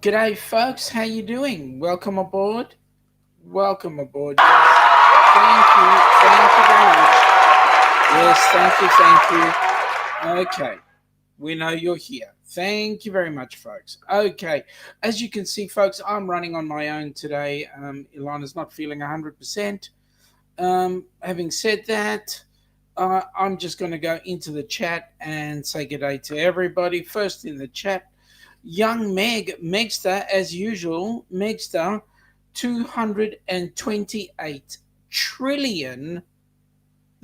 G'day, folks. How you doing? Welcome aboard. Welcome aboard. Yes. Thank you. Thank you very much. Yes, thank you. Okay. We know you're here. Thank you very much, folks. Okay. As you can see, folks, I'm running on my own today. Ilana's not feeling 100%. Having said that, I'm just going to go into the chat and say good day to everybody. First in the chat, young Megster, as usual, Megster, 228 trillion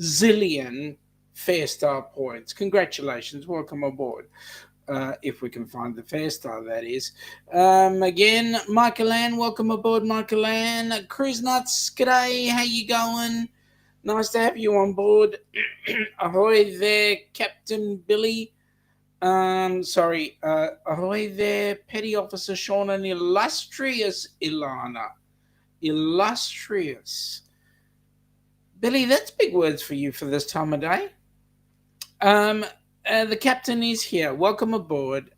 zillion Fair Star points. Congratulations. Welcome aboard. If we can find the Fair Star, that is. Again, Michael Ann, welcome aboard, Michael Ann. Cruise Nuts, g'day, how you going? Nice to have you on board. Ahoy there, Captain Billy. Ahoy there, Petty Officer Sean and illustrious Ilana. Illustrious. Billy, that's big words for you for this time of day. The captain is here. Welcome aboard.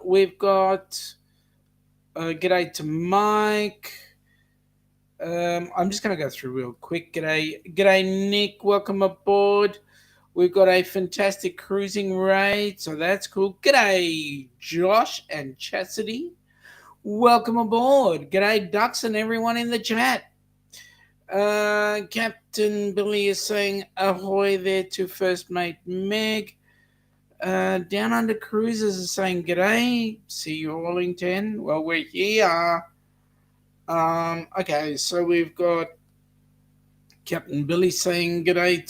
We've got g'day to Mike. I'm just going to go through real quick. G'day, Nick. Welcome aboard. We've got a fantastic cruising rate, so that's cool. G'day, Josh and Chastity. Welcome aboard. G'day, Ducks and everyone in the chat. Captain Billy is saying ahoy there to First Mate Meg. Down Under Cruisers is saying g'day. See you all in 10. Well, we're here. Okay, so we've got Captain Billy saying g'day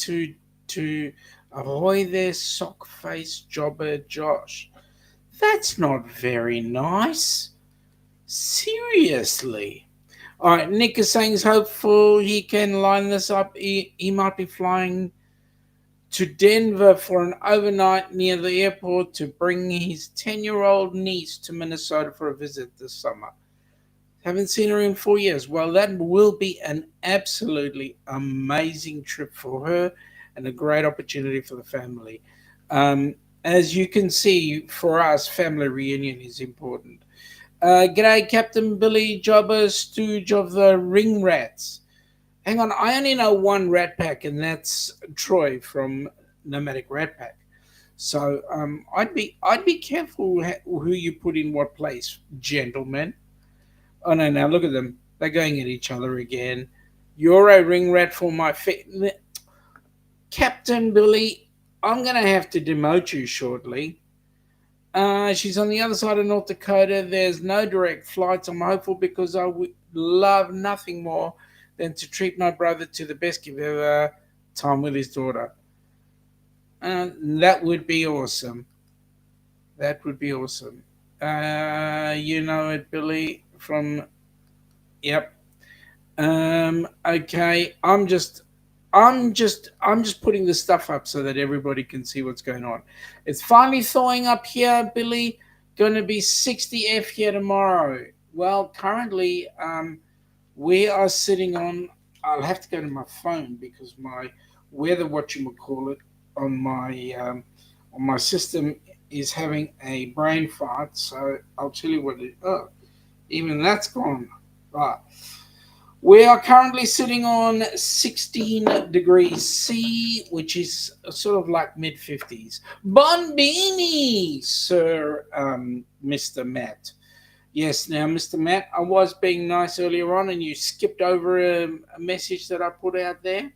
to ahoy there, sock face jobber Josh. That's not very nice. Seriously. All right, Nick is saying he's hopeful he can line this up. He might be flying to Denver for an overnight near the airport to bring his 10-year-old niece to Minnesota for a visit this summer. Haven't seen her in 4 years. Well, that will be an absolutely amazing trip for her and a great opportunity for the family. As you can see, for us, family reunion is important. G'day, Captain Billy Jobber, stooge of the Ring Rats. Hang on, I only know one Rat Pack, and that's Troy from Nomadic Rat Pack. So I'd be careful who you put in what place, gentlemen. Oh no, now look at them. They're going at each other again. You're a ring rat for my Captain Billy, I'm going to have to demote you shortly. She's on the other side of North Dakota. There's no direct flights. I'm hopeful because I would love nothing more than to treat my brother to the best give ever, time with his daughter. That would be awesome. That would be awesome. You know it, Billy, from... Yep. Okay, I'm just putting the stuff up so that everybody can see what's going on. It's finally thawing up here, Billy. Going to be 60 F here tomorrow. Well, currently, we are sitting on... I'll have to go to my phone because my weather, whatchamacallit, on my system is having a brain fart. So I'll tell you what it... Oh, even that's gone. Right. We are currently sitting on 16 degrees C, which is sort of like mid-50s. Bonbini, Sir Mr. Matt. Yes, now, Mr. Matt, I was being nice earlier on, and you skipped over a message that I put out there.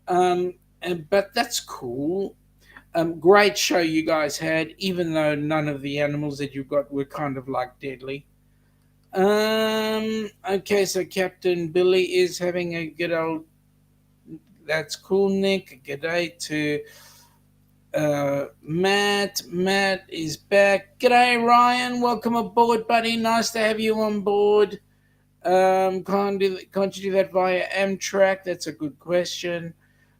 But that's cool. Great show you guys had, even though none of the animals that you got were kind of like deadly. Okay, so Captain Billy is having a good old... That's cool, Nick. Good day to Matt. Matt is back. G'day, Ryan. Welcome aboard, buddy. Nice to have you on board. Can't you do that via Amtrak? That's a good question.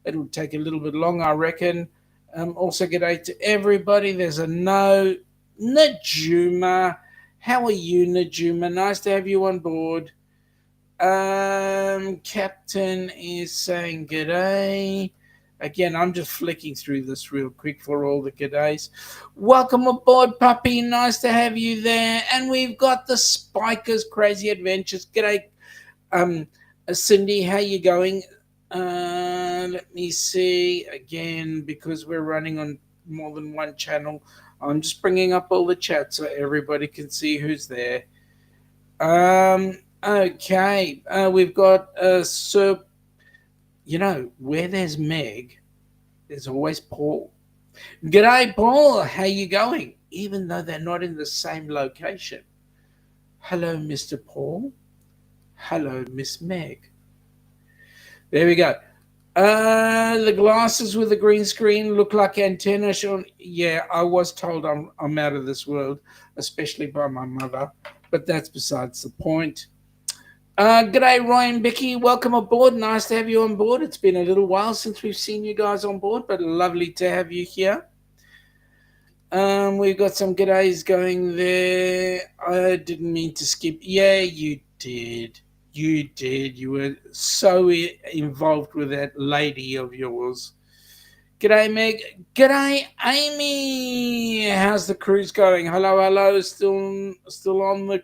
It'll take a little bit longer, I reckon. Also, g'day to everybody. There's a no. Najuma. How are you, Najuma? Nice to have you on board. Captain is saying g'day. Again, I'm just flicking through this real quick for all the g'days. Welcome aboard, puppy. Nice to have you there. And we've got the Spikers Crazy Adventures. G'day, um, Cindy. How you going? Let me see again because we're running on more than one channel. I'm just bringing up all the chat so everybody can see who's there. Okay. We've got Sir. You know, where there's Meg, there's always Paul. G'day, Paul. How you going? Even though they're not in the same location. Hello, Mr. Paul. Hello, Miss Meg. There we go. The glasses with the green screen look like antenna. Yeah, I was told I'm out of this world, especially by my mother. But that's besides the point. G'day, Ryan, Bicky. Welcome aboard. Nice to have you on board. It's been a little while since we've seen you guys on board, but lovely to have you here. We've got some g'days going there. I didn't mean to skip. Yeah, you did. You did. You were so involved with that lady of yours. G'day, Meg. G'day, Amy. How's the cruise going? Hello. Still on the.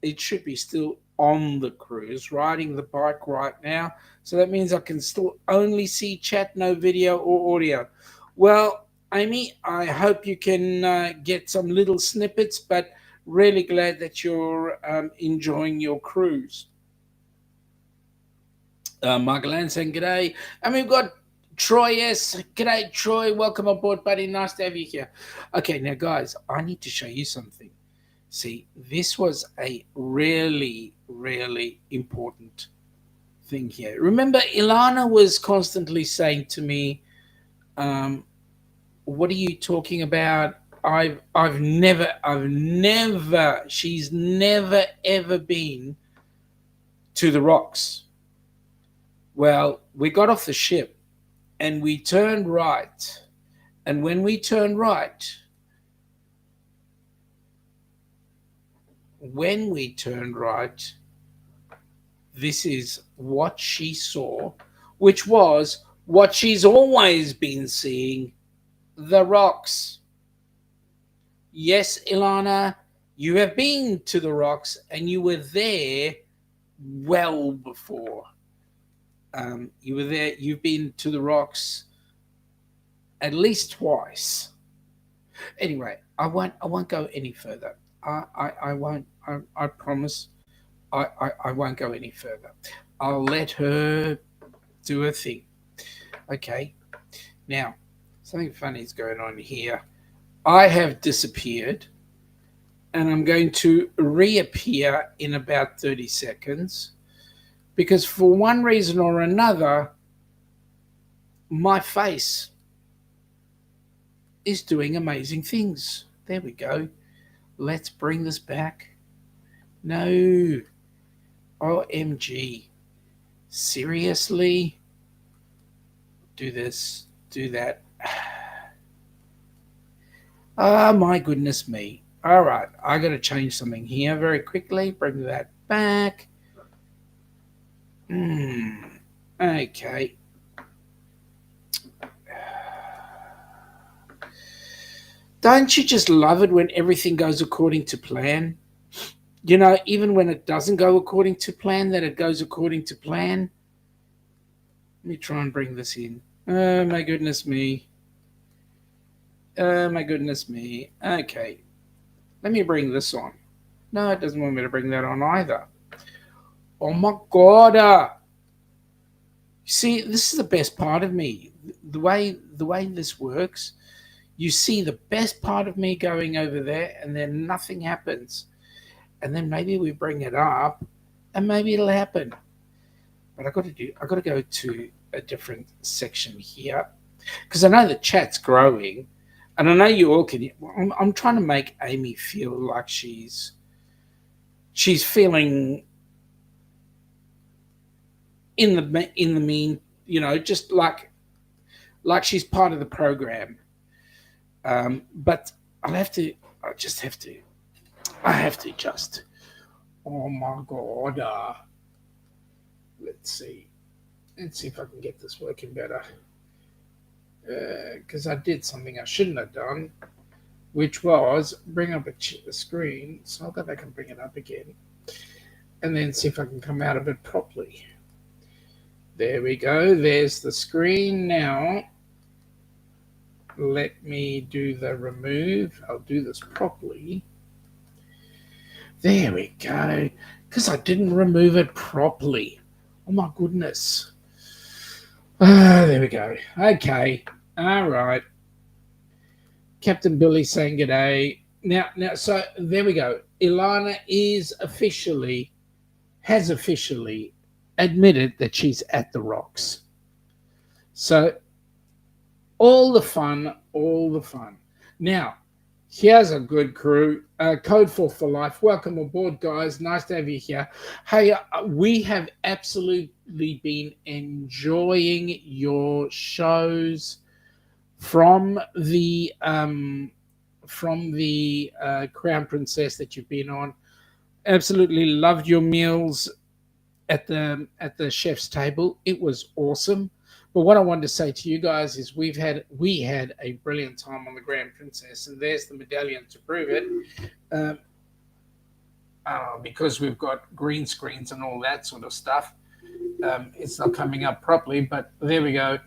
It should be still on the cruise, riding the bike right now. So that means I can still only see chat, no video or audio. Well, Amy, I hope you can get some little snippets, but really glad that you're enjoying your cruise. Michael Ann saying g'day. And we've got Troy S. G'day, Troy. Welcome aboard, buddy. Nice to have you here. Okay, now, guys, I need to show you something. See, this was a really, really important thing here. Remember, Ilana was constantly saying to me, what are you talking about? She's never, ever been to the rocks. Well, we got off the ship and we turned right. And when we turned right, this is what she saw, which was what she's always been seeing, the rocks. Yes, Ilana, you have been to the rocks and you were there well before. You were there, you've been to the rocks at least twice. Anyway, I won't go any further. I won't. I promise. I won't go any further. I'll let her do her thing. Okay. Now, something funny is going on here. I have disappeared, and I'm going to reappear in about 30 seconds because for one reason or another, my face is doing amazing things. There we go. Let's bring this back. No. OMG. Seriously? Do this. Do that. Ah, my goodness me. All right. I got to change something here very quickly. Bring that back. Okay. Don't you just love it when everything goes according to plan? You know, even when it doesn't go according to plan, that it goes according to plan. Let me try and bring this in. Oh, my goodness me. Oh, my goodness me. Okay. Let me bring this on. No, it doesn't want me to bring that on either. Oh, my God. See, this is the best part of me. The way this works, you see the best part of me going over there, and then nothing happens. And then maybe we bring it up, and maybe it'll happen. But I got to go to a different section here, because I know the chat's growing, and I know you all can. I'm trying to make Amy feel like she's feeling in the mean, you know, just like she's part of the program. But I have to just, oh my God. Let's see if I can get this working better. because I did something I shouldn't have done, which was bring up a screen. So I'll go back and bring it up again, and then see if I can come out of it properly. There we go. There's the screen now. Let me do the remove. I'll do this properly. There we go. Because I didn't remove it properly. Oh my goodness. There we go. Okay. All right. Captain Billy saying g'day. Now, so there we go. Ilana has officially admitted that she's at the rocks. So all the fun. Now, here's a good crew. Code 4 for life. Welcome aboard, guys. Nice to have you here. Hey, we have absolutely been enjoying your shows from the Crown Princess that you've been on. Absolutely loved your meals at the chef's table. It was awesome. But what I wanted to say to you guys is we had a brilliant time on the Grand Princess, and there's the medallion to prove it. Because we've got green screens and all that sort of stuff, it's not coming up properly. But there we go.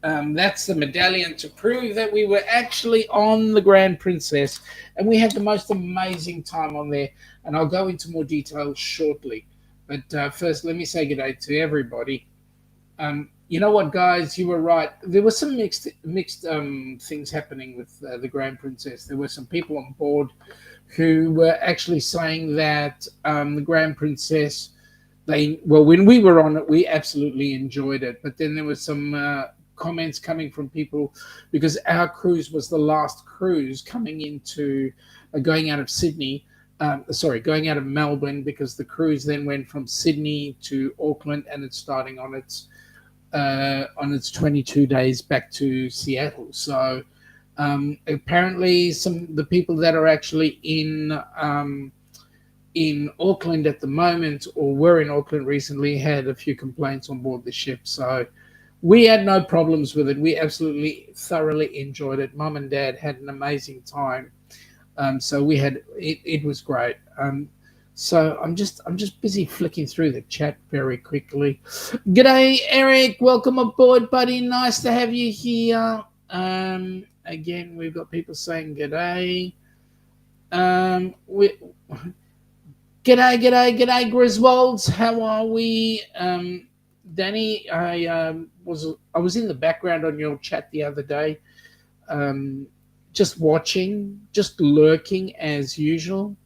That's the medallion to prove that we were actually on the Grand Princess, and we had the most amazing time on there. And I'll go into more details shortly. But first, let me say good day to everybody. You know what, guys? You were right. There were some mixed things happening with the Grand Princess. There were some people on board who were actually saying that the Grand Princess, when we were on it, we absolutely enjoyed it. But then there was some comments coming from people because our cruise was the last cruise coming into going out of Sydney. Going out of Melbourne, because the cruise then went from Sydney to Auckland, and it's starting on its 22 days back to Seattle. So apparently the people that are actually in Auckland at the moment, or were in Auckland recently, had a few complaints on board the ship. So we had no problems with it. We absolutely thoroughly enjoyed it. Mum and Dad had an amazing time. So we had it was great. So I'm just busy flicking through the chat very quickly. G'day, Eric. Welcome aboard, buddy. Nice to have you here. Again, we've got people saying g'day. G'day, Griswolds. How are we? Danny, I was in the background on your chat the other day. Just watching, just lurking as usual.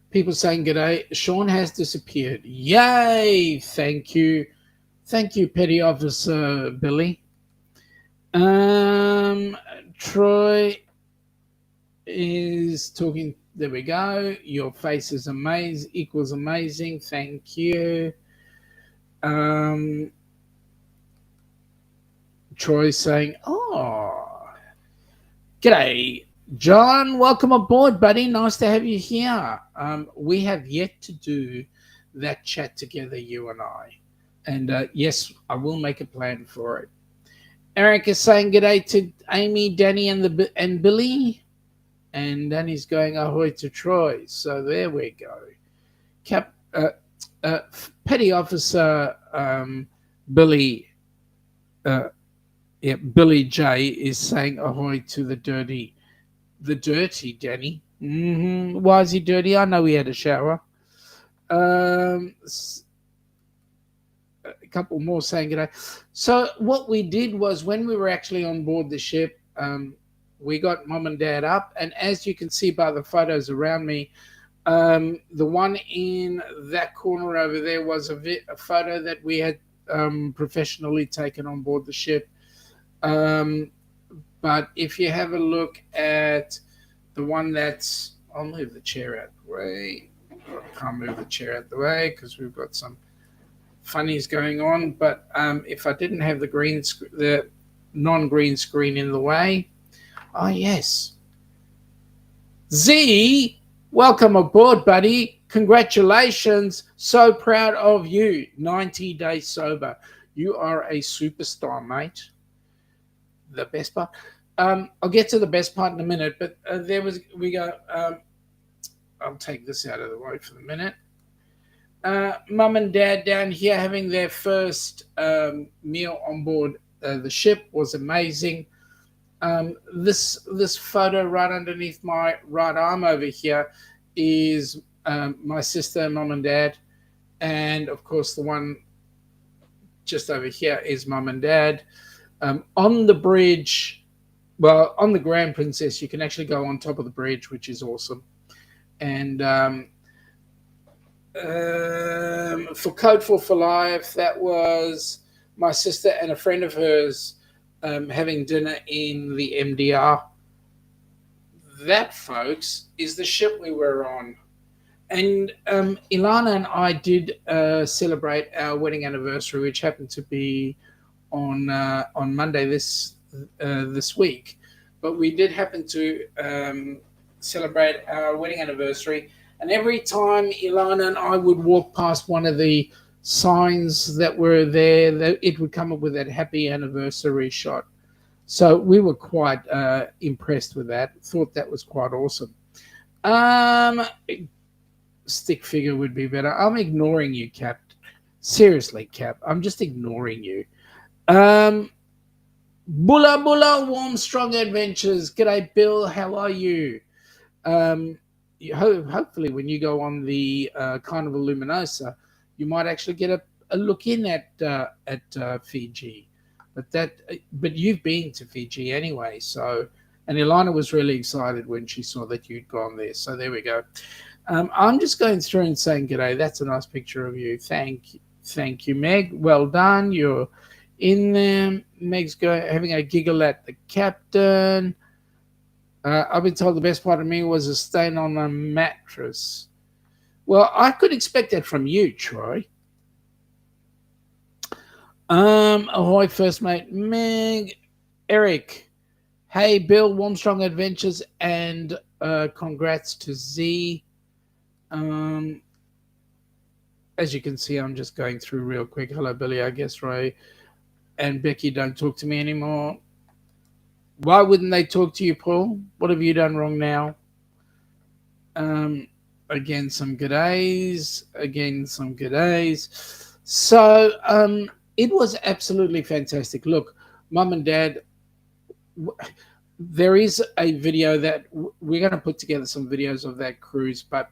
People saying g'day. Sean has disappeared. Yay! Thank you, Petty Officer Billy. Troy is talking. There we go. Your face is amazing. Equals amazing. Thank you. Troy saying, "Oh, g'day, John. Welcome aboard, buddy. Nice to have you here." We have yet to do that chat together, you and I. And yes, I will make a plan for it. Eric is saying g'day to Amy, Danny, and Billy. And Danny's going ahoy to Troy. So there we go. Petty Officer Billy Billy J is saying ahoy to the dirty Danny. Why is he dirty? I know he had a shower. A couple more saying g'day. So what we did was, when we were actually on board the ship, we got Mum and Dad up, and as you can see by the photos around me, the one in that corner over there was a photo that we had professionally taken on board the ship. But if you have a look at the one that's, I'll move the chair out the way. I can't move the chair out the way because we've got some funnies going on. But if I didn't have the non-green screen in the way, oh yes, Z, welcome aboard, buddy. Congratulations. So proud of you. 90 days sober. You are a superstar, mate. the best part. I'll get to the best part in a minute, but there was we go. I'll take this out of the way for the minute. Mum and dad down here having their first meal on board the ship was amazing. This photo right underneath my right arm over here is my sister, mum and dad, and of course the one just over here is mum and dad. On the bridge, well, on the Grand Princess, you can actually go on top of the bridge, which is awesome. And for Code for Life, that was my sister and a friend of hers having dinner in the MDR. That, folks, is the ship we were on. And Ilana and I did celebrate our wedding anniversary, which happened to be on Monday this week. But we did happen to celebrate our wedding anniversary. And every time Ilana and I would walk past one of the signs that were there, it would come up with that happy anniversary shot. So we were quite impressed with that. Thought that was quite awesome. Stick figure would be better. I'm ignoring you, Cap. Seriously, Cap. I'm just ignoring you. Bula Bula Warm Strong Adventures. G'day, Bill. How are you? Hopefully, when you go on the Carnival Luminosa, you might actually get a look in at Fiji. But you've been to Fiji anyway, so. And Ilana was really excited when she saw that you'd gone there. So there we go. I'm just going through and saying g'day. That's a nice picture of you. Thank you, Meg. Well done. You're in there. Meg's having a giggle at the captain. I've been told the best part of me was a stain on a mattress. Well, I could expect that from you, Troy. Ahoy, first mate Meg. Eric. Hey, Bill, Warm Strong Adventures, and congrats to Z. As you can see, I'm just going through real quick. Hello, Billy, I guess, Ray. And Becky, don't talk to me anymore. Why wouldn't they talk to you, Paul? What have you done wrong now? Again, some good A's. So it was absolutely fantastic. Look, Mum and Dad, there is a video that we're going to put together some videos of that cruise, but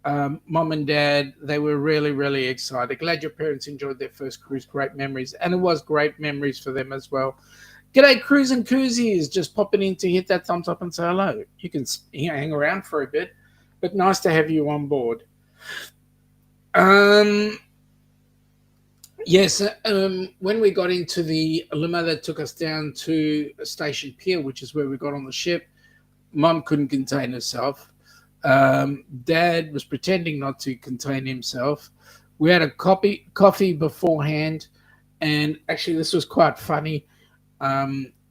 Mum and Dad, they were really, really excited. Glad your parents enjoyed their first cruise. Great memories. And it was great memories for them as well. G'day, Cruise and Koozies. Just popping in to hit that thumbs up and say hello. You can hang around for a bit, but nice to have you on board. Yes, when we got into the limo that took us down to Station Pier, which is where we got on the ship, Mum couldn't contain herself. Dad was pretending not to contain himself. We had a coffee beforehand, and actually this was quite funny.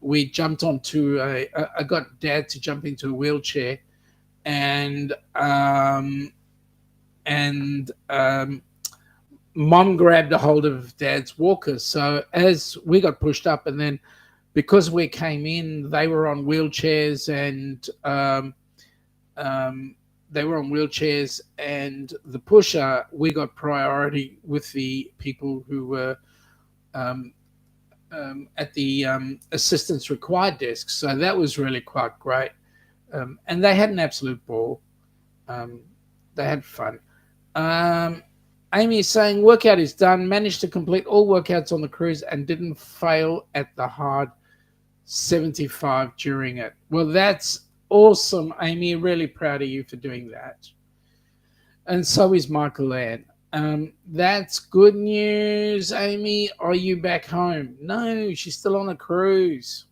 We jumped onto I got Dad to jump into a wheelchair, and Mom grabbed a hold of Dad's walker. So as we got pushed up, and then because we came in, they were on wheelchairs, and the pusher, we got priority with the people who were at the assistance required desk. So that was really quite great. And they had an absolute ball. They had fun. Amy is saying workout is done, managed to complete all workouts on the cruise and didn't fail at the hard 75 during it. Well, that's awesome, Amy. Really proud of you for doing that. And so is Michael Ann. That's good news, Amy. Are you back home? No, she's still on a cruise.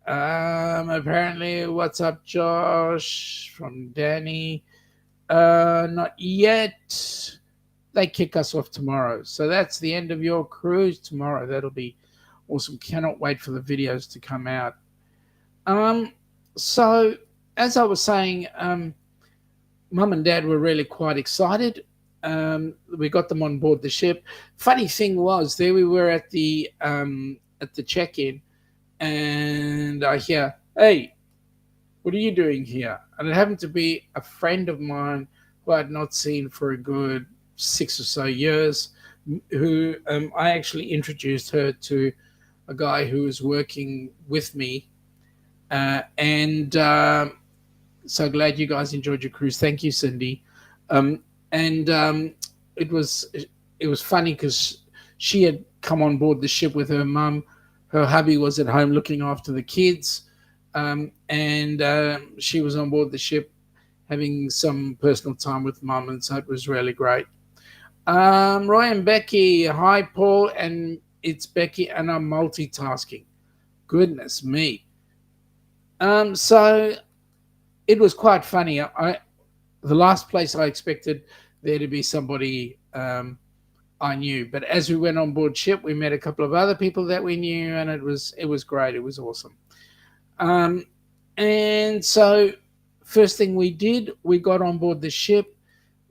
Apparently, what's up, Josh? From Danny. Not yet. They kick us off tomorrow. So that's the end of your cruise tomorrow. That'll be awesome. Cannot wait for the videos to come out. So as I was saying, Mum and Dad were really quite excited. We got them on board the ship. Funny thing was, there we were at the check-in, and I hear, "Hey, what are you doing here?" And it happened to be a friend of mine who I'd not seen for a good 6 or so years, who I actually introduced her to a guy who was working with me. And So glad you guys enjoyed your cruise. Thank you, Cindy. Um, and it was it was funny because she had come on board the ship with her mum. Her hubby was at home looking after the kids, and she was on board the ship having some personal time with mum, and so it was really great. Roy and Becky, hi Paul, and it's Becky, and I'm multitasking. Goodness me. So it was quite funny. The last place I expected there to be somebody I knew, but as we went on board ship, we met a couple of other people that we knew, and it was great. It was awesome. Um, and so, first thing we did, we got on board the ship.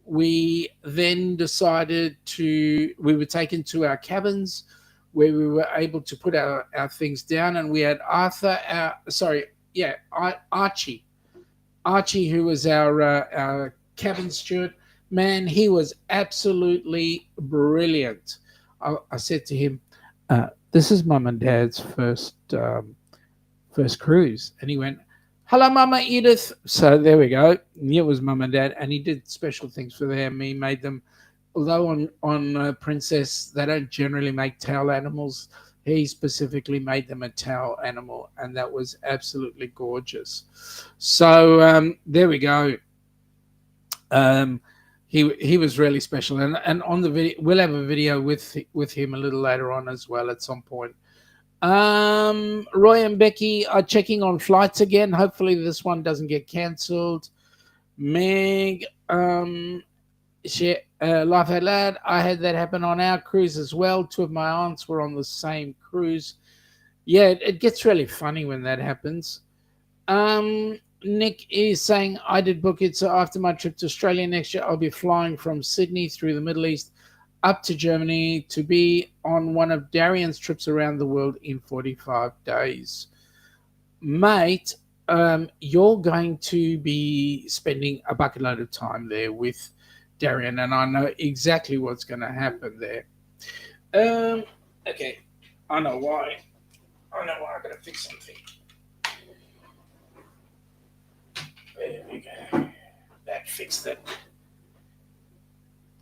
We then decided we were taken to our cabins where we were able to put our things down, and we had Archie. Archie, who was our cabin steward, man, he was absolutely brilliant. I said to him, "This is Mum and Dad's first cruise," and he went, "Hello, Mama Edith." So there we go. It was Mum and Dad, and he did special things for them. He made them, although on Princess they don't generally make tail animals. He specifically made them a towel animal, and that was absolutely gorgeous. So there we go. Um, he was really special, and on the video we'll have a video with him a little later on as well at some point. Roy and Becky are checking on flights again. Hopefully this one doesn't get cancelled. Meg, Life Had Lad, I had that happen on our cruise as well. Two of my aunts were on the same cruise. Yeah, it gets really funny when that happens. Nick is saying, I did book it, so after my trip to Australia next year, I'll be flying from Sydney through the Middle East up to Germany to be on one of Darian's trips around the world in 45 days. Mate, you're going to be spending a bucket load of time there with Darian, and I know exactly what's going to happen there. Okay, I know why. I've got to fix something. There we go. That fixed it.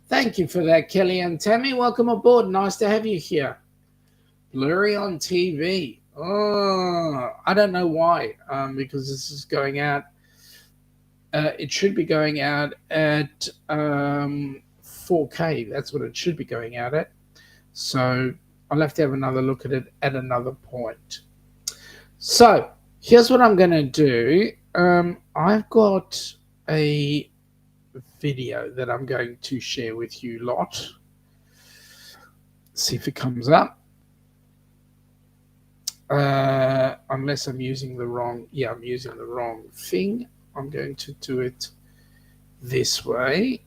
Thank you for that, Kelly and Tammy. Welcome aboard. Nice to have you here. Blurry on TV. Oh, I don't know why. Because this is going out. It should be going out at 4K. That's what it should be going out at. So I'll have to have another look at it at another point. So here's what I'm going to do. I've got a video that I'm going to share with you lot. See if it comes up. Unless I'm using the wrong, I'm using the wrong thing. I'm going to do it this way.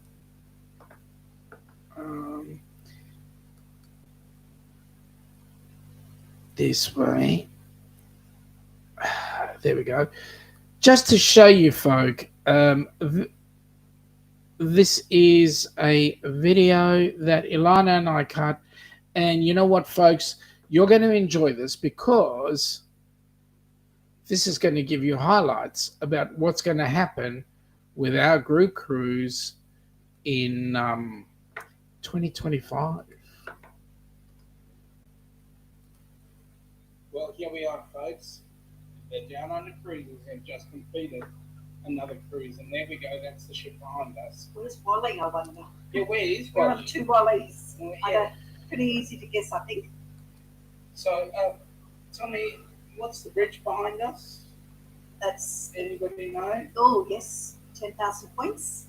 This way. There we go. Just to show you, folk, this is a video that Ilana and I cut. And you know what, folks? You're going to enjoy this because this is going to give you highlights about what's going to happen with our group cruise in 2025. Well, here we are, folks. They're down on the cruises. They've just completed another cruise, and there we go. That's the ship behind us. Where's Wally, I wonder? Yeah, where is We're Wally? on two Wallies. Oh, yeah. Pretty easy to guess, I think. So, tell me, what's the bridge behind us? That's, Anybody know? oh yes, 10,000 points.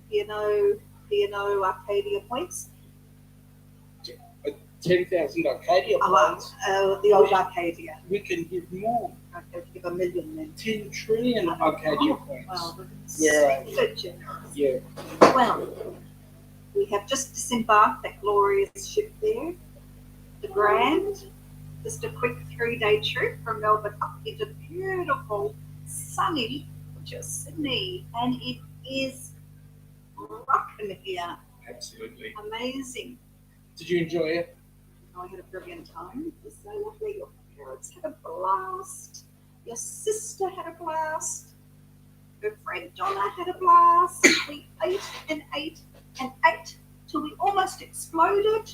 P&O Arcadia points. 10,000 Arcadia points. The old Arcadia. We can give more. Okay, give 1 million then. 10 trillion Arcadia points. Well, Yeah. so generous. Yeah. Well, we have just disembarked that glorious ship there, the Grand. Just a quick 3-day trip from Melbourne up into beautiful, sunny, just Sydney. And it is rocking here. Absolutely. Amazing. Did you enjoy it? I had a brilliant time. It was so lovely. Your parents had a blast. Your sister had a blast. Her friend Donna had a blast. We ate and ate and ate till we almost exploded.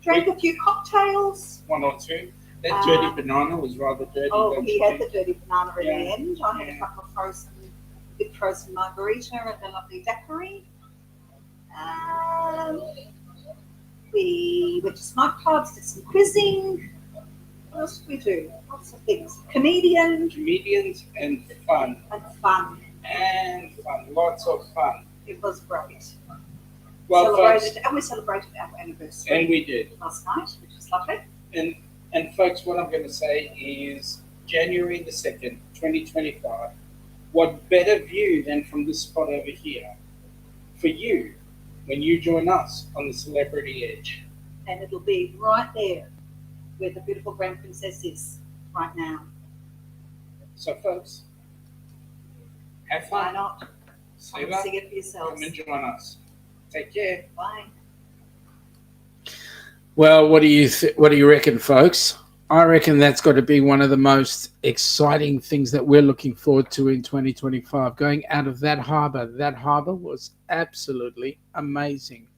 Drank a few cocktails. One or two. That dirty banana was rather dirty. Oh, he had the dirty banana at Yeah. the end. I had a couple of big frozen margarita and a lovely daiquiri. We went to smart clubs, did some quizzing. What else did we do? Lots of things. Comedians and fun. and fun. And fun. Lots of fun. It was great. Well, folks, We celebrated our anniversary and we did. last night, which was lovely. And folks, what I'm going to say is January the 2nd, 2025. What better view than from this spot over here for you when you join us on the Celebrity Edge? And it'll be right there where the beautiful Grand Princess is right now. So, folks, have Why fun. not? Save Come up. see it for yourselves. Come and join us. Take care. Bye. Well, what do you reckon, folks? I reckon that's got to be one of the most exciting things that we're looking forward to in 2025. Going out of that harbour. That harbour was absolutely amazing.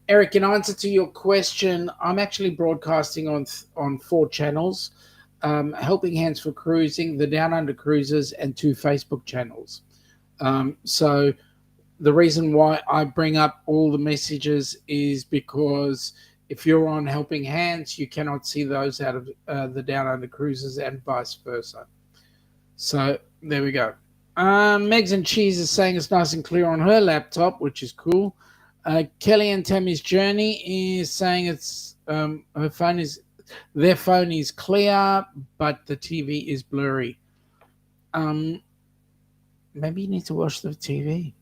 Eric, in answer to your question, I'm actually broadcasting on 4 channels: Helping Hands for Cruising, the Down Under Cruisers, and 2 Facebook channels. So the reason why I bring up all the messages is because if you're on Helping Hands, you cannot see those out of the Down Under Cruisers and vice versa. So there we go. Megs and Cheese is saying it's nice and clear on her laptop, which is cool. Kelly and Tammy's Journey is saying it's their phone is clear, but the TV is blurry. Maybe you need to watch the TV.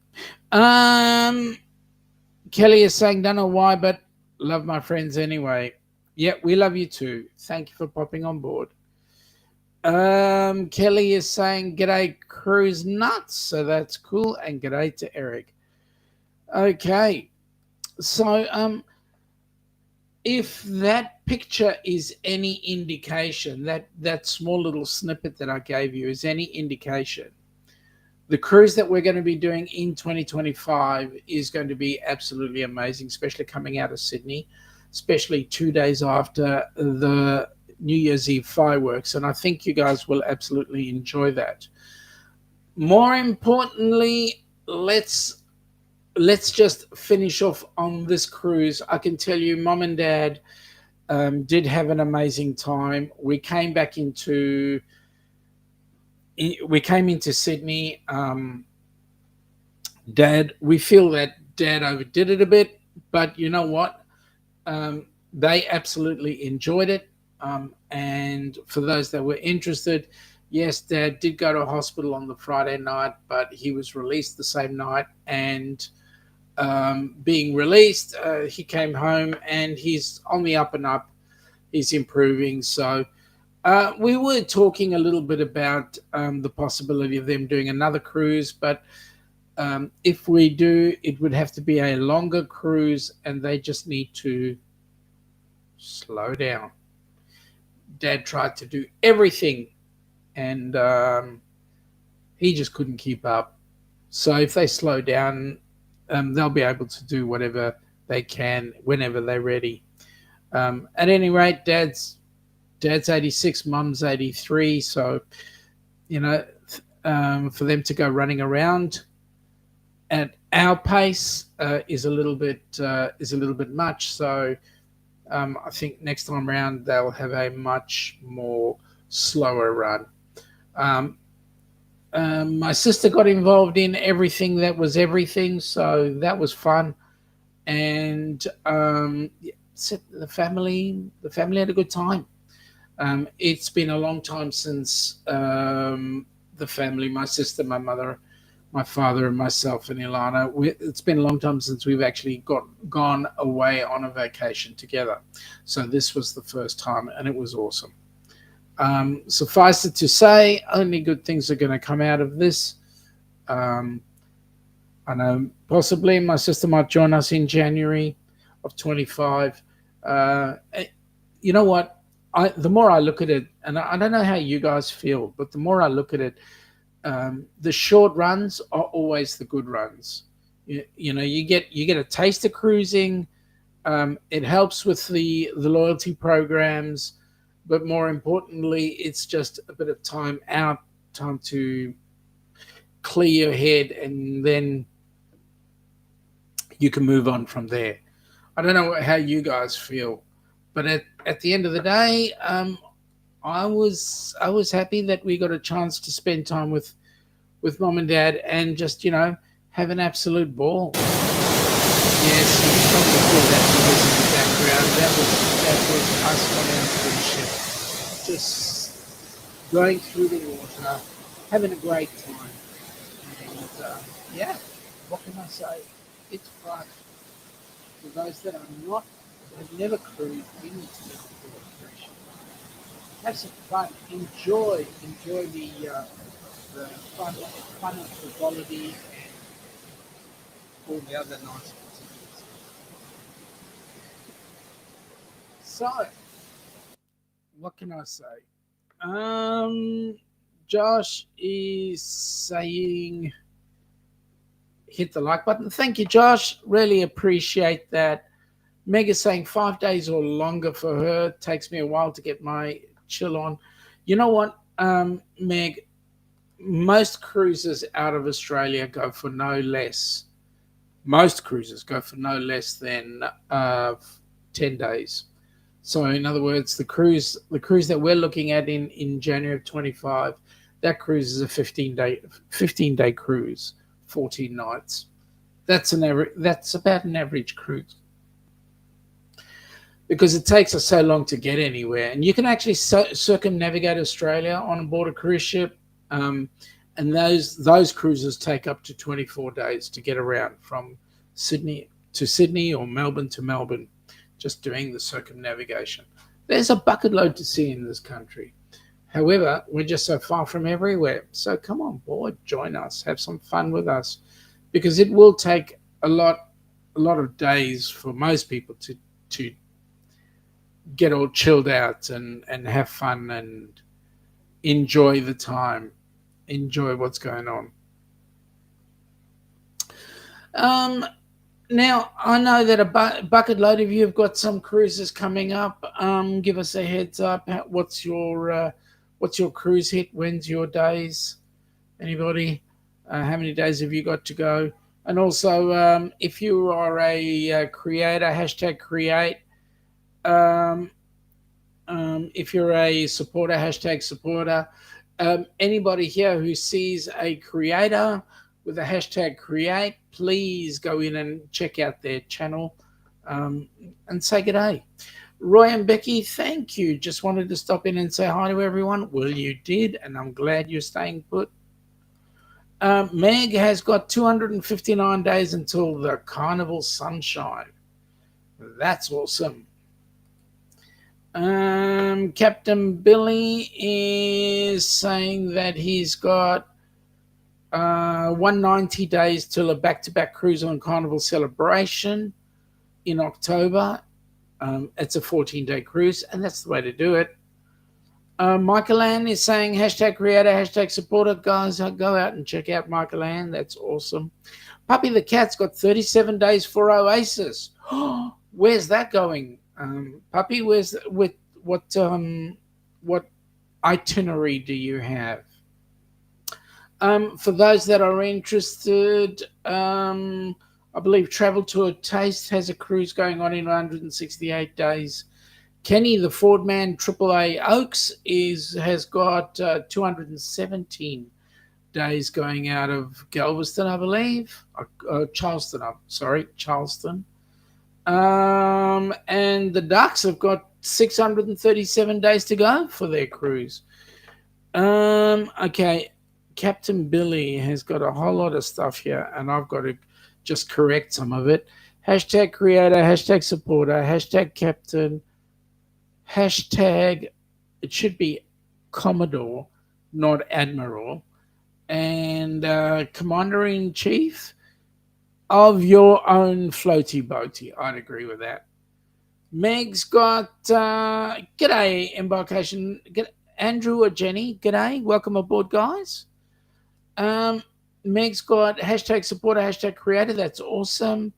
Kelly is saying, don't know why, but love my friends anyway. Yeah, we love you too. Thank you for popping on board. Kelly is saying, g'day, cruise nuts. So that's cool. And g'day to Eric. Okay. So, if that picture is any indication, that small little snippet that I gave you is any indication, the cruise that we're going to be doing in 2025 is going to be absolutely amazing, especially coming out of Sydney, especially 2 days after the New Year's Eve fireworks. And I think you guys will absolutely enjoy that. More importantly, let's just finish off on this cruise. I can tell you, Mom and Dad did have an amazing time. We came into Sydney. We feel that Dad overdid it a bit, but you know what? They absolutely enjoyed it. And for those that were interested, yes, Dad did go to hospital on the Friday night, but he was released the same night. And being released, he came home and he's on the up and up. He's improving. So we were talking a little bit about the possibility of them doing another cruise, but if we do, it would have to be a longer cruise, and they just need to slow down. Dad tried to do everything, and he just couldn't keep up. So if they slow down, they'll be able to do whatever they can whenever they're ready. At any rate, Dad's 86, Mum's 83, so for them to go running around at our pace is a little bit much. So I think next time around they'll have a much more slower run. My sister got involved in everything that was everything, so that was fun, and the family had a good time. It's been a long time since the family, my sister, my mother, my father, and myself and Ilana. It's been a long time since we've actually gone away on a vacation together. So this was the first time, and it was awesome. Suffice it to say, only good things are going to come out of this. Um, I know possibly my sister might join us in January of 25. Eh, you know what? The more I look at it, and I don't know how you guys feel, but the more I look at it, the short runs are always the good runs. You know, you get a taste of cruising. It helps with the loyalty programs, but more importantly, it's just a bit of time out, time to clear your head, and then you can move on from there. I don't know how you guys feel, but at the end of the day, I was happy that we got a chance to spend time with mom and dad and just have an absolute ball. Yes, you can probably hear that noise in the background. That was us on our cruise ship, just going through the water, having a great time. And yeah, what can I say? It's fun. For those that are not, have never cruised, you need to look for a cruise ship. Have some fun. Enjoy the fun of frivolity and all the other nice activities. So, what can I say? Josh is saying hit the like button. Thank you, Josh. Really appreciate that. Meg is saying 5 days or longer for her. Takes me a while to get my chill on. You know what, Meg? Most cruises out of Australia go for no less. Most cruises go for no less than 10 days. So, in other words, the cruise that we're looking at in January of 25, that cruise is a 15-day cruise, 14 nights. That's an average. That's about an average cruise because it takes us so long to get anywhere. And you can actually circumnavigate Australia on board a cruise ship, um, and those cruises take up to 24 days to get around from Sydney to Sydney or Melbourne to Melbourne, just doing the circumnavigation. There's a bucket load to see in this country. However, we're just so far from everywhere. So come on board, join us, have some fun with us, because it will take a lot of days for most people to get all chilled out and have fun and enjoy the time, enjoy what's going on. Um, Now I know that a bucket load of you have got some cruises coming up. Give us a heads up. What's your cruise hit? When's your days? Anybody? How many days have you got to go? And also, if you are a creator, hashtag create. Um, if you're a supporter, hashtag supporter. Anybody here who sees a creator with a hashtag create, please go in and check out their channel, um, and say good day. Roy and Becky, thank you. Just wanted to stop in and say hi to everyone. Well, you did, and I'm glad you're staying put. Meg has got 259 days until the carnival sunshine. That's awesome. Captain Billy is saying that he's got 190 days till a back-to-back cruise on Carnival celebration in October. It's a 14-day cruise, and that's the way to do it. Michael Ann is saying hashtag creator, hashtag supporter. Guys, go out and check out Michael Ann. That's awesome. Puppy the Cat's got 37 days for Oasis. Where's that going? Puppy, where's with what itinerary do you have? For those that are interested, I believe Travel to a Taste has a cruise going on in 168 days. Kenny, the Ford Man AAA Oaks, has got 217 days going out of Galveston, I believe. Charleston, sorry, Charleston. And the Ducks have got 637 days to go for their cruise. Okay, Captain Billy has got a whole lot of stuff here, and I've got to just correct some of it. Hashtag creator, hashtag supporter, hashtag captain, hashtag, it should be Commodore, not Admiral, and Commander in Chief of your own floaty boaty. I'd agree with that. Meg's got g'day embarkation. Andrew or Jenny, g'day. Welcome aboard, guys. Um, Meg's got hashtag supporter, hashtag creator. That's awesome.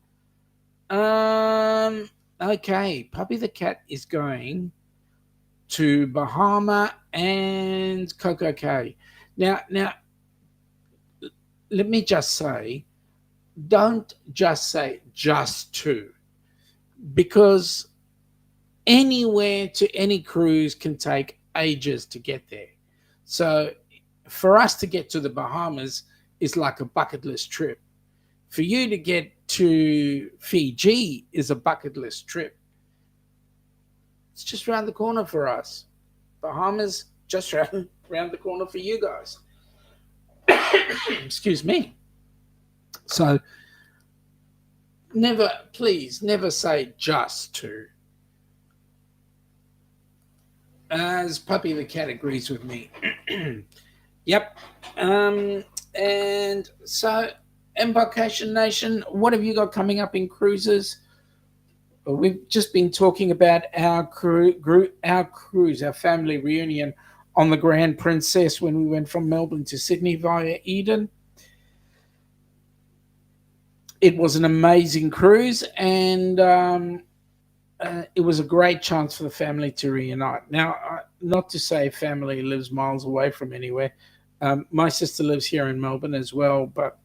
Okay, Puppy the cat is going to Bahama and Coco Cay. Now, let me just say, don't just say just to, because anywhere to any cruise can take ages to get there. So for us to get to the Bahamas is like a bucket list trip. For you to get to Fiji is a bucket list trip. It's just around the corner for us. Bahamas just around the corner for you guys. Excuse me. So never, please, never say just to. As Puppy the cat agrees with me. Yep. And so, Embarkation Nation, what have you got coming up in cruises? Well, we've just been talking about our cruise, our family reunion on the Grand Princess when we went from Melbourne to Sydney via Eden. It was an amazing cruise, and it was a great chance for the family to reunite. Now, not to say family lives miles away from anywhere. My sister lives here in Melbourne as well, but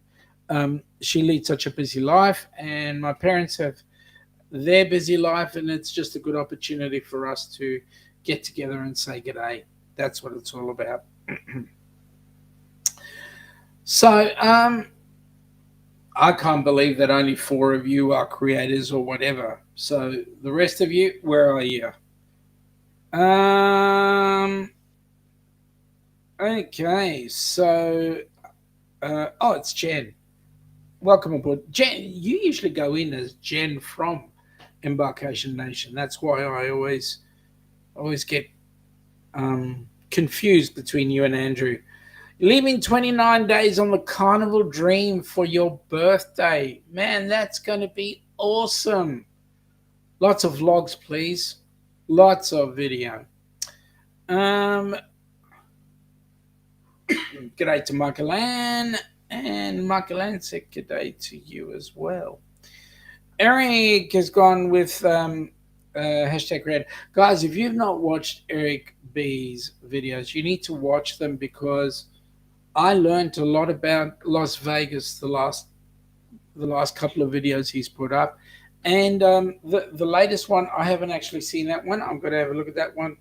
she leads such a busy life, and my parents have their busy life, and it's just a good opportunity for us to get together and say g'day. That's what it's all about. So, I can't believe that only 4 of you are creators or whatever. So the rest of you, where are you? Okay, so it's Jen. Welcome aboard, Jen. You usually go in as Jen from Embarkation Nation. That's why I always get confused between you and Andrew. Leaving 29 days on the Carnival Dream for your birthday. Man, that's going to be awesome. Lots of vlogs, please. Lots of video. G'day to Michael Ann. And Michael Ann said g'day to you as well. Eric has gone with hashtag red. Guys, if you've not watched Eric B's videos, you need to watch them, because I learned a lot about Las Vegas the last couple of videos he's put up, and the latest one, I haven't actually seen that one. I'm going to have a look at that one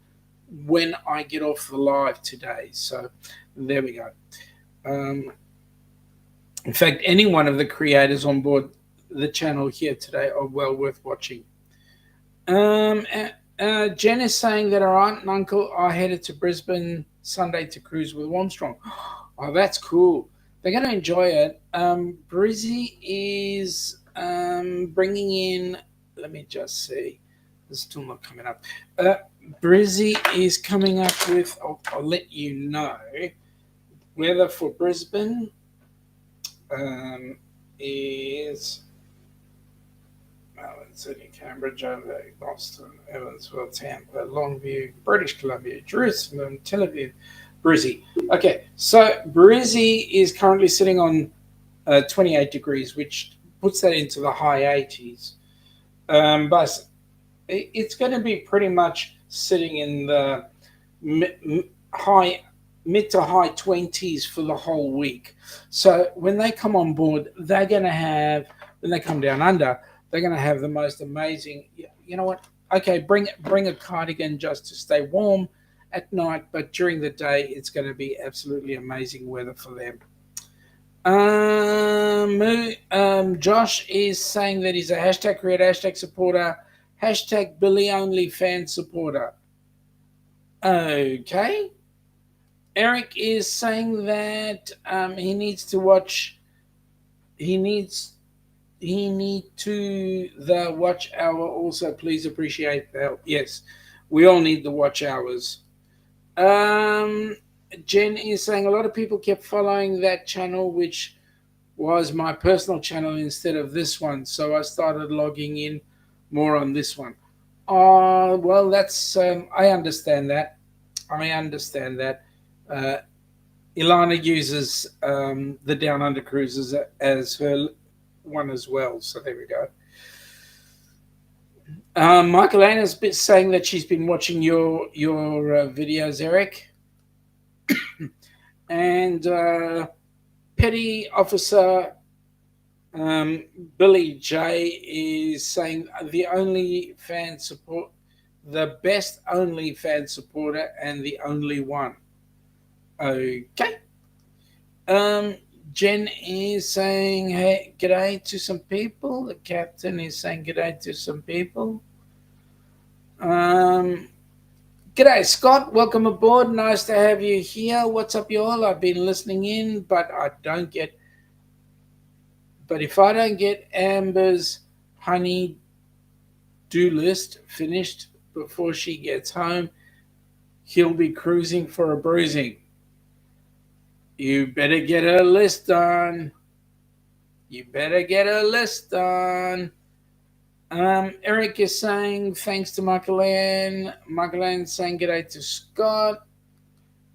when I get off the live today. So there we go. In fact, any one of the creators on board the channel here today are well worth watching. Jen is saying that her aunt and uncle are headed to Brisbane Sunday to cruise with Armstrong. Oh, that's cool. They're going to enjoy it. Brizzy is bringing in, let me just see. It's still not coming up. Brizzy is coming up with, I'll let you know, weather for Brisbane is Melbourne, Sydney, Canberra, Joburg, Boston, Evansville, Tampa, Longview, British Columbia, Jerusalem, Tel Aviv, Brizzy. Okay, so Brizzy is currently sitting on 28 degrees, which puts that into the high 80s. But it's going to be pretty much sitting in the mid to high 20s for the whole week. So when they come on board, they're going to have, when they come down under, they're going to have the most amazing, you know what? Okay, bring a cardigan just to stay warm at night, but during the day, it's going to be absolutely amazing weather for them. Josh is saying that he's a hashtag creator, hashtag supporter, hashtag Billy only fan supporter. Okay. Eric is saying that he needs to watch. He needs to the watch hour also. Please appreciate the help. Yes, we all need the watch hours. Um, Jen is saying a lot of people kept following that channel, which was my personal channel instead of this one. So I started logging in more on this one. Well, that's I understand that. I understand that. Uh, Ilana uses the Down Under cruises as her one as well. So there we go. Michael Anna's been saying that she's been watching your videos, Eric, and Petty Officer Um, Billy J is saying the best only fan supporter, and the only one. Okay. Um, Jen is saying, "Hey, g'day to some people." The captain is saying, "G'day to some people." Um, G'day, Scott. Welcome aboard. Nice to have you here. What's up, y'all? I've been listening in, but I don't get. But if I don't get Amber's honey do list finished before she gets home, he'll be cruising for a bruising. You better get her list done. You better get her list done. Eric is saying thanks to Michael Ann. Michael Ann saying g'day to Scott.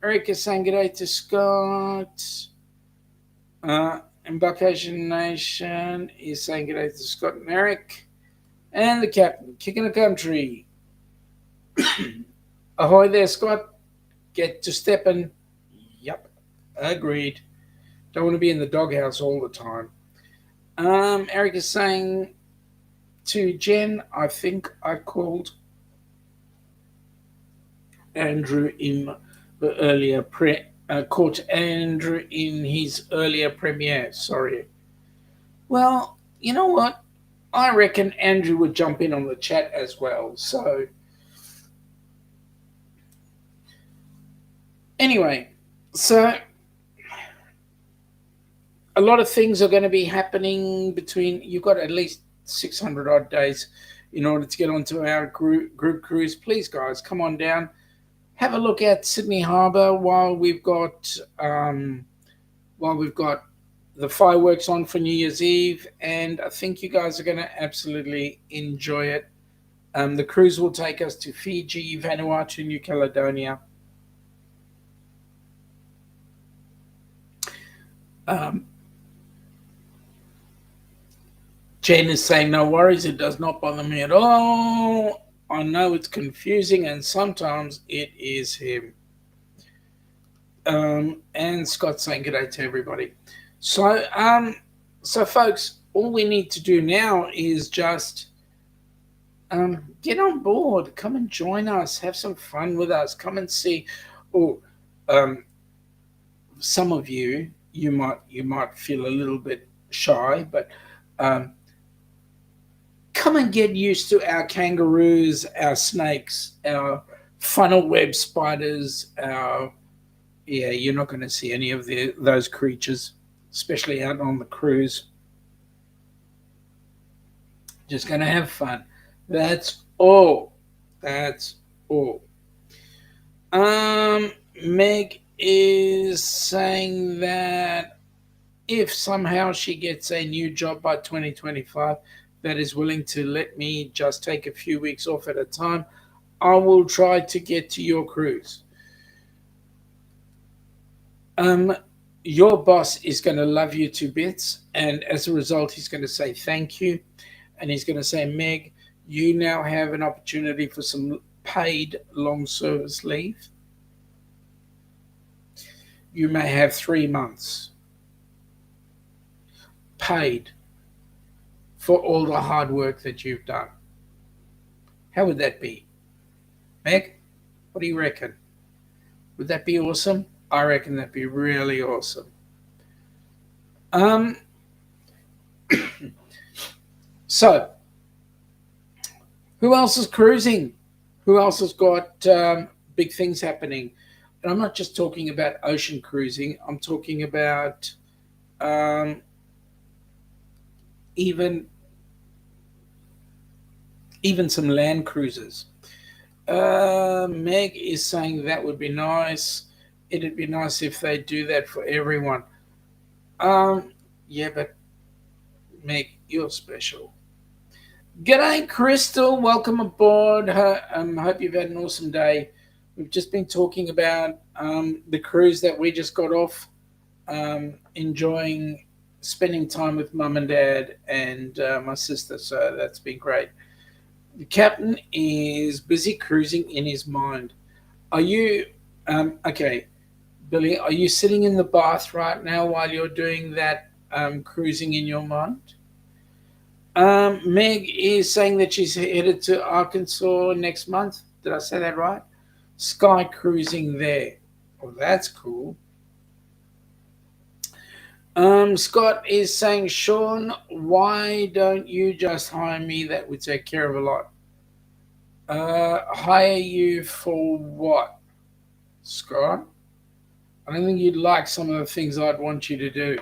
Eric is saying g'day to Scott. Embarkation Nation is saying g'day to Scott and Eric. And the captain, kicking the country. Ahoy there, Scott. Get to stepping. Yep, agreed. Don't want to be in the doghouse all the time. Eric is saying to Jen, I think I called Andrew in the earlier caught Andrew in his earlier premiere. Sorry. Well, you know what? I reckon Andrew would jump in on the chat as well. So anyway, so a lot of things are going to be happening between. You've got at least 600 odd days in order to get onto our group cruise. Please, guys, come on down. Have a look at Sydney Harbour while we've got the fireworks on for New Year's Eve, and I think you guys are going to absolutely enjoy it. The cruise will take us to Fiji, Vanuatu, New Caledonia. Um, Jen is saying, no worries, it does not bother me at all. I know it's confusing and sometimes it is him. And Scott saying good day to everybody. So folks, all we need to do now is just get on board. Come and join us. Have some fun with us. Come and see. Oh, some of you might feel a little bit shy, but come and get used to our kangaroos, our snakes, our funnel web spiders, you're not going to see any of those creatures, especially out on the cruise. Just going to have fun. That's all. That's all. Meg is saying that if somehow she gets a new job by 2025 that is willing to let me just take a few weeks off at a time, I will try to get to your cruise. Your boss is going to love you to bits, and as a result, he's going to say thank you, and he's going to say, Meg, you now have an opportunity for some paid long service leave. You may have 3 months paid for all the hard work that you've done. How would that be? Meg, what do you reckon? Would that be awesome? I reckon that'd be really awesome. Um, so, who else is cruising? Who else has got big things happening? And I'm not just talking about ocean cruising. I'm talking about um, even some land cruises. Meg is saying that would be nice. It'd be nice if they do that for everyone. Um, yeah, but Meg, you're special. G'day, Crystal. Welcome aboard. Hope you've had an awesome day. We've just been talking about the cruise that we just got off, enjoying spending time with mum and dad and my sister. So that's been great. The captain is busy cruising in his mind. Are you okay, Billy? Are you sitting in the bath right now while you're doing that cruising in your mind? Meg is saying that she's headed to Arkansas next month. Did I say that right? Sky cruising there. Oh, that's cool. Scott is saying, Sean, why don't you just hire me? That would take care of a lot. Hire you for what, Scott? I don't think you'd like some of the things I'd want you to do.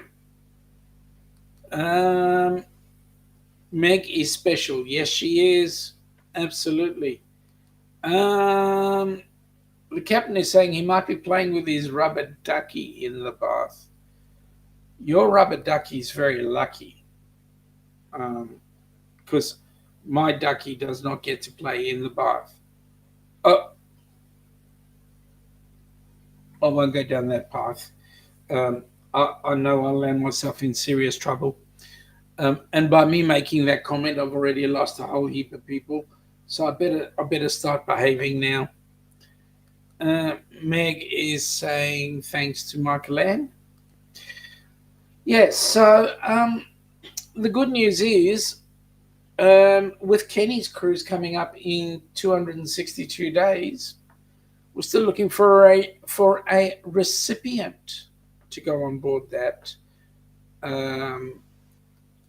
Um, Meg is special. Yes, she is. Absolutely. Um, the captain is saying he might be playing with his rubber ducky in the bath. Your rubber ducky is very lucky because my ducky does not get to play in the bath. Oh, I won't go down that path. Um, I know I'll land myself in serious trouble. And by me making that comment, I've already lost a whole heap of people. So I better start behaving now. Meg is saying thanks to Michael Ann. Yes. So the good news is, with Kenny's cruise coming up in 262 days, we're still looking for a recipient to go on board that. Um,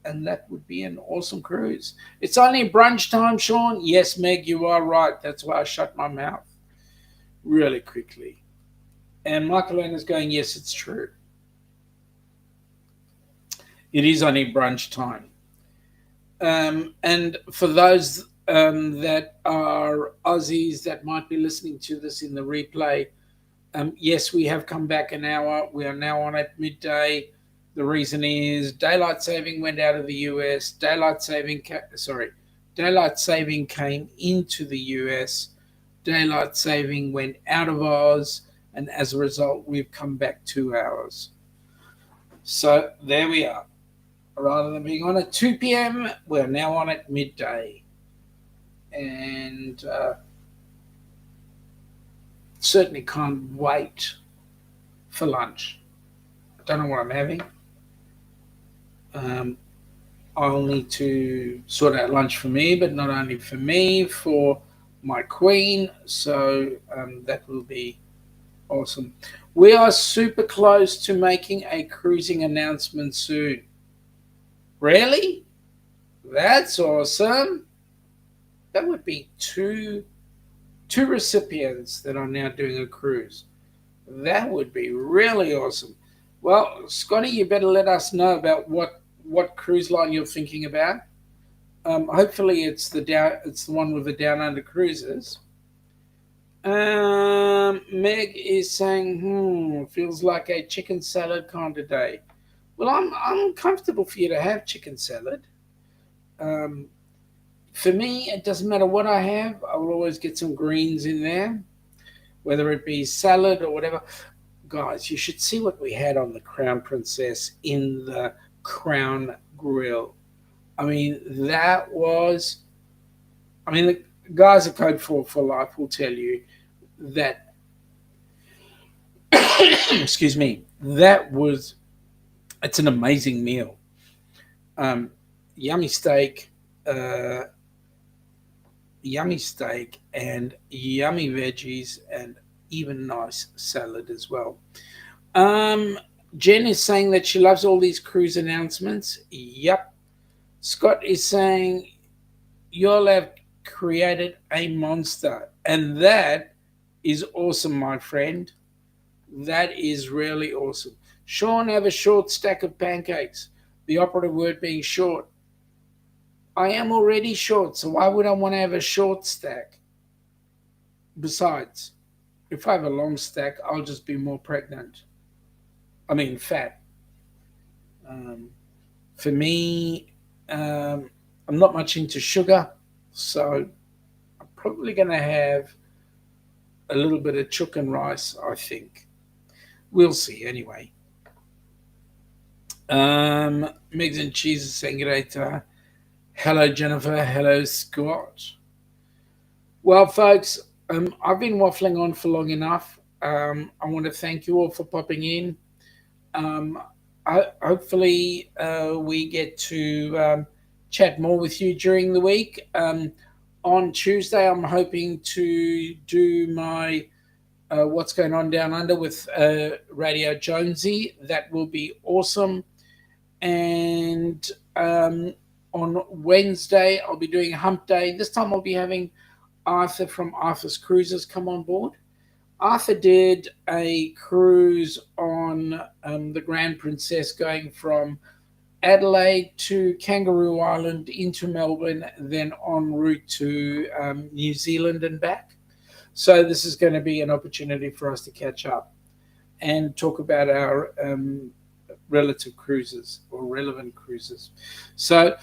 and that would be an awesome cruise. It's only brunch time, Sean. Yes, Meg, you are right. That's why I shut my mouth really quickly. And Michael is going, yes, it's true. It is only brunch time. And for those that are Aussies that might be listening to this in the replay, yes, we have come back an hour. We are now on at midday. The reason is daylight saving went out of the US. Daylight saving came into the US. Daylight saving went out of Oz, and as a result, we've come back 2 hours. So there we are. Rather than being on at 2 p.m., we're now on at midday. And certainly can't wait for lunch. I don't know what I'm having. Um, I'll need to sort out lunch for me, but not only for me, for my queen. So that will be awesome. We are super close to making a cruising announcement soon. Really? That's awesome. That would be two recipients that are now doing a cruise. That would be really awesome. Well, Scotty, you better let us know about what cruise line you're thinking about. Hopefully, it's the one with the down under cruises. Meg is saying, feels like a chicken salad kind of day. Well, I'm comfortable for you to have chicken salad. Um, for me, it doesn't matter what I have. I will always get some greens in there, whether it be salad or whatever. Guys, you should see what we had on the Crown Princess in the Crown Grill. I mean, that was. I mean, the guys at Code 4 for Life will tell you that. Excuse me. That was. It's an amazing meal. Um, yummy steak, uh, yummy steak, and yummy veggies, and even nice salad as well. Um, Jen is saying that she loves all these cruise announcements. Yep. Scott is saying you'll have created a monster, and that is awesome, my friend. That is really awesome. Sean, have a short stack of pancakes. The operative word being short. I am already short, so why would I want to have a short stack? Besides, if I have a long stack, I'll just be more pregnant. I mean, fat. Um, for me, I'm not much into sugar, so I'm probably going to have a little bit of chicken rice, I think. We'll see anyway. Megs and Cheese is saying later. Hello, Jennifer. Hello, Scott. Well, folks, I've been waffling on for long enough. I want to thank you all for popping in. Um, hopefully, we get to chat more with you during the week. On Tuesday, I'm hoping to do my What's Going On Down Under with Radio Jonesy. That will be awesome. And on Wednesday, I'll be doing Hump Day. This time, I'll be having Arthur from Arthur's Cruises come on board. Arthur did a cruise on the Grand Princess going from Adelaide to Kangaroo Island into Melbourne, then en route to New Zealand and back. So, this is going to be an opportunity for us to catch up and talk about our relative cruises or relevant cruises. So,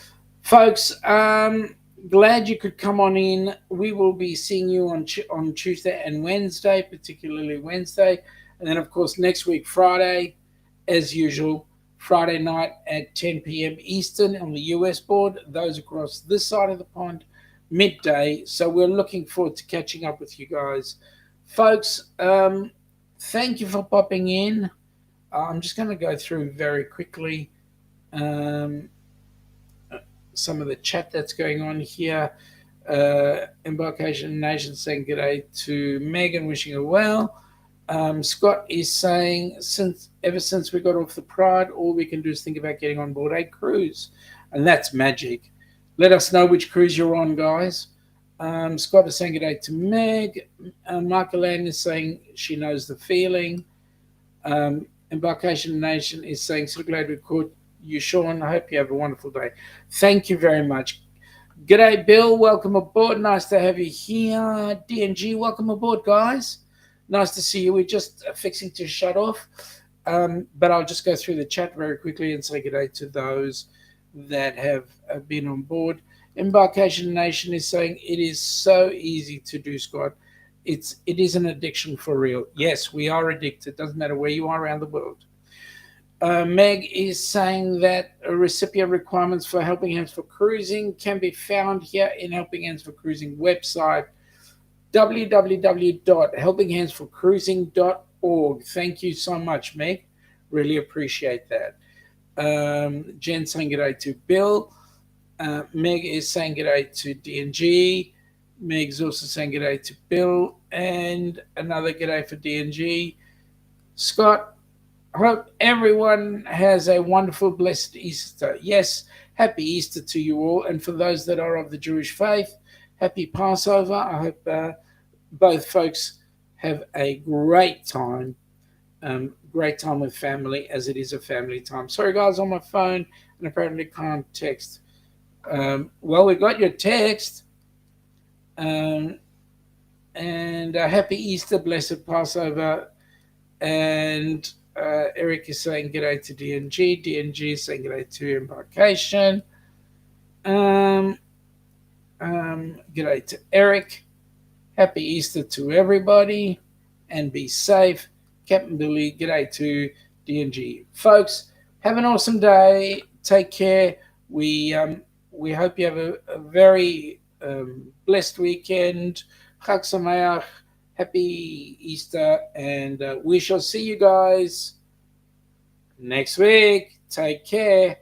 folks, glad you could come on in. We will be seeing you on Tuesday and Wednesday, particularly Wednesday, and then of course next week Friday, as usual. Friday night at 10 p.m. Eastern on the US board. Those across this side of the pond, midday. So we're looking forward to catching up with you guys, folks. Thank you for popping in. I'm just going to go through very quickly um, some of the chat that's going on here. Embarkation Nation saying good day to Megan, wishing her well. Scott is saying, ever since we got off the Pride, all we can do is think about getting on board a cruise, and that's magic. Let us know which cruise you're on, guys. Scott is saying good day to Meg. Mark Land is saying she knows the feeling. Embarkation Nation is saying, so glad we caught you, Sean. I hope you have a wonderful day. Thank you very much. G'day, Bill. Welcome aboard. Nice to have you here. DNG, welcome aboard, guys. Nice to see you. We're just fixing to shut off. But I'll just go through the chat very quickly and say good day to those that have been on board. Embarkation Nation is saying it is so easy to do, Scott. It is an addiction for real. Yes, we are addicted. Doesn't matter where you are around the world. Meg is saying that recipient requirements for Helping Hands for Cruising can be found here in Helping Hands for Cruising website, www.helpinghandsforcruising.org. Thank you so much, Meg. Really appreciate that. Jen saying good day to Bill. Meg is saying good day to DNG. Meg's also saying good day to Bill. And another good day for DNG. Scott, I hope everyone has a wonderful, blessed Easter. Yes, happy Easter to you all. And for those that are of the Jewish faith, happy Passover. I hope both folks have a great time with family, as it is a family time. Sorry, guys, on my phone, and apparently can't text. Well, we got your text. And happy Easter, blessed Passover. And Eric is saying good day to DNG. DNG is saying good day to Embarkation. Good day to Eric. Happy Easter to everybody, and be safe. Captain Billy, good day to DNG. Folks, have an awesome day. Take care. We hope you have a very blessed weekend. Chag Sameach. Happy Easter, and we shall see you guys next week. Take care.